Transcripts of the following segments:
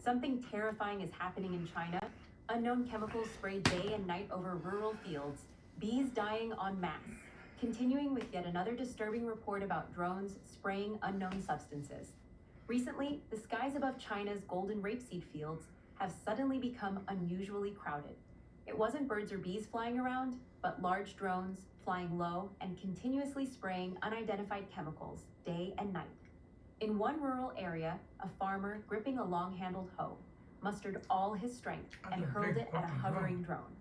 Something terrifying is happening in China. Unknown chemicals spray day and night over rural fields, bees dying en masse. Continuing with yet another disturbing report about drones spraying unknown substances. Recently, the skies above China's golden rapeseed fields have suddenly become unusually crowded. It wasn't birds or bees flying around, but large drones flying low and continuously spraying unidentified chemicals day and night. In one rural area, a farmer gripping a long-handled hoe mustered all his strength and hurled it at a hovering drone.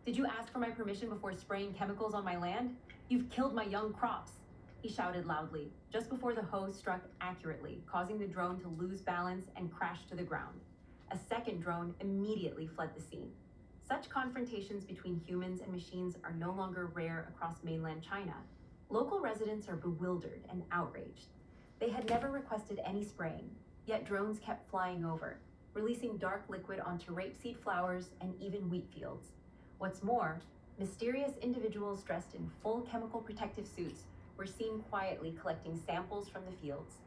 "Did you ask for my permission before spraying chemicals on my land? You've killed my young crops," he shouted loudly, just before the hoe struck accurately, causing the drone to lose balance and crash to the ground. A second drone immediately fled the scene. Such confrontations between humans and machines are no longer rare across mainland China. Local residents are bewildered and outraged. They had never requested any spraying, yet drones kept flying over, releasing dark liquid onto rapeseed flowers and even wheat fields. What's more, mysterious individuals dressed in full chemical protective suits were seen quietly collecting samples from the fields.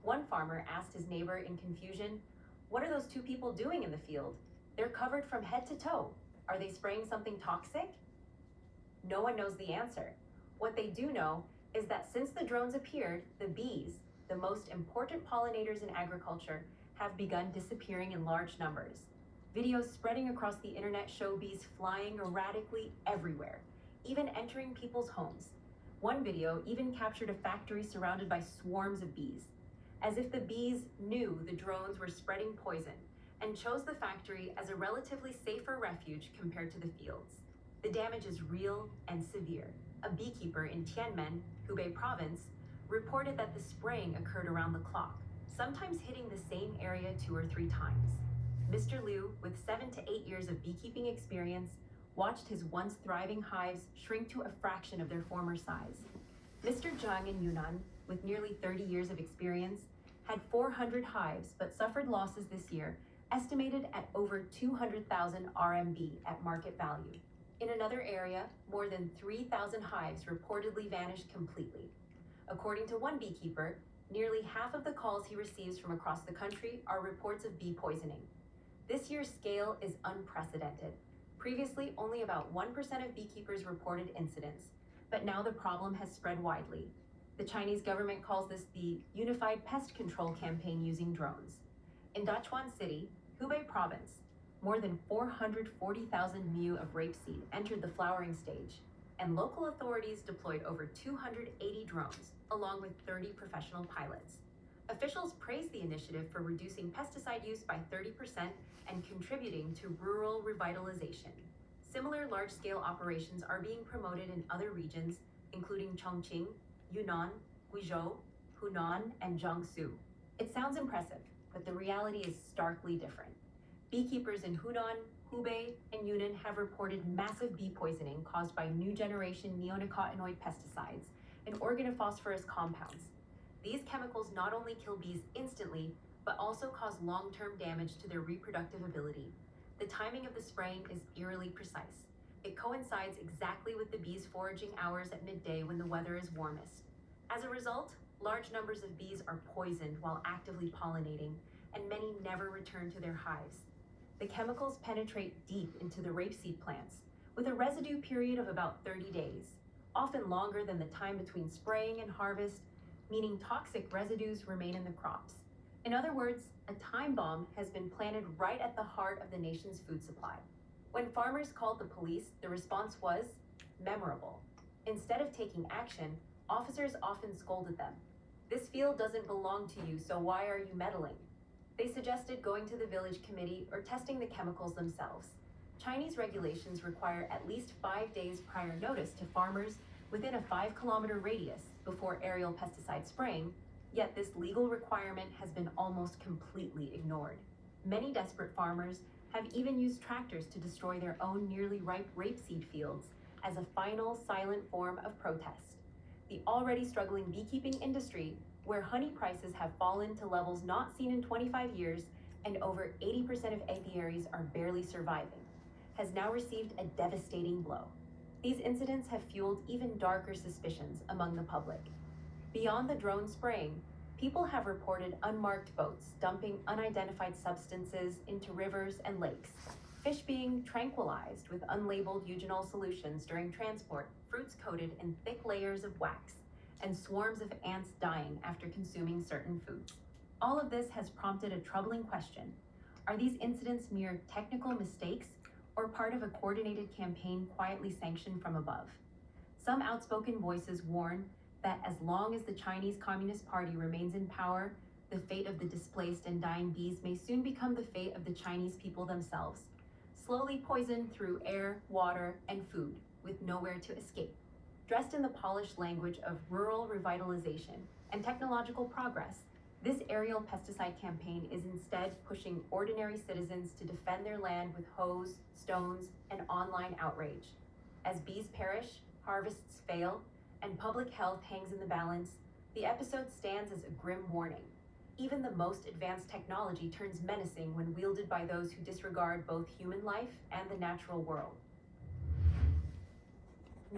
One farmer asked his neighbor in confusion, "What are those two people doing in the field? They're covered from head to toe. Are they spraying something toxic?" No one knows the answer. What they do know is that since the drones appeared, the bees, the most important pollinators in agriculture, have begun disappearing in large numbers. Videos spreading across the internet show bees flying erratically everywhere, even entering people's homes. One video even captured a factory surrounded by swarms of bees, as if the bees knew the drones were spreading poison and chose the factory as a relatively safer refuge compared to the fields. The damage is real and severe. A beekeeper in Tianmen, Hubei province, reported that the spraying occurred around the clock, sometimes hitting the same area 2 or 3 times. Mr. Liu, with 7 to 8 years of beekeeping experience, watched his once thriving hives shrink to a fraction of their former size. Mr. Zhang in Yunnan, with nearly 30 years of experience, had 400 hives but suffered losses this year estimated at over 200,000 RMB at market value. In another area, more than 3,000 hives reportedly vanished completely. According to one beekeeper, nearly half of the calls he receives from across the country are reports of bee poisoning. This year's scale is unprecedented. Previously, only about 1% of beekeepers reported incidents, but now the problem has spread widely. The Chinese government calls this the Unified Pest Control Campaign using drones. In Dachuan City, Hubei province, more than 440,000 mu of rapeseed entered the flowering stage, and local authorities deployed over 280 drones, along with 30 professional pilots. Officials praised the initiative for reducing pesticide use by 30% and contributing to rural revitalization. Similar large-scale operations are being promoted in other regions, including Chongqing, Yunnan, Guizhou, Hunan, and Jiangsu. It sounds impressive, but the reality is starkly different. Beekeepers in Hunan, Hubei, and Yunnan have reported massive bee poisoning caused by new generation neonicotinoid pesticides and organophosphorus compounds. These chemicals not only kill bees instantly, but also cause long-term damage to their reproductive ability. The timing of the spraying is eerily precise. It coincides exactly with the bees' foraging hours at midday when the weather is warmest. As a result, large numbers of bees are poisoned while actively pollinating, and many never return to their hives. The chemicals penetrate deep into the rapeseed plants, with a residue period of about 30 days, often longer than the time between spraying and harvest, meaning toxic residues remain in the crops. In other words, a time bomb has been planted right at the heart of the nation's food supply. When farmers called the police, the response was memorable. Instead of taking action, officers often scolded them. "This field doesn't belong to you, so why are you meddling?" They suggested going to the village committee or testing the chemicals themselves. Chinese regulations require at least 5 days prior notice to farmers within a 5-kilometer radius before aerial pesticide spraying, yet this legal requirement has been almost completely ignored. Many desperate farmers have even used tractors to destroy their own nearly ripe rapeseed fields as a final silent form of protest. The already struggling beekeeping industry, where honey prices have fallen to levels not seen in 25 years and over 80% of apiaries are barely surviving, has now received a devastating blow. These incidents have fueled even darker suspicions among the public. Beyond the drone spraying, People have reported unmarked boats dumping unidentified substances into rivers and lakes, fish being tranquilized with unlabeled eugenol solutions during transport, fruits coated in thick layers of wax, and swarms of ants dying after consuming certain foods. All of this has prompted a troubling question. Are these incidents mere technical mistakes or part of a coordinated campaign quietly sanctioned from above? Some outspoken voices warn that as long as the Chinese Communist Party remains in power, the fate of the displaced and dying bees may soon become the fate of the Chinese people themselves, slowly poisoned through air, water, and food, with nowhere to escape. Dressed in the polished language of rural revitalization and technological progress, this aerial pesticide campaign is instead pushing ordinary citizens to defend their land with hose, stones, and online outrage. As bees perish, harvests fail, and public health hangs in the balance, the episode stands as a grim warning. Even the most advanced technology turns menacing when wielded by those who disregard both human life and the natural world.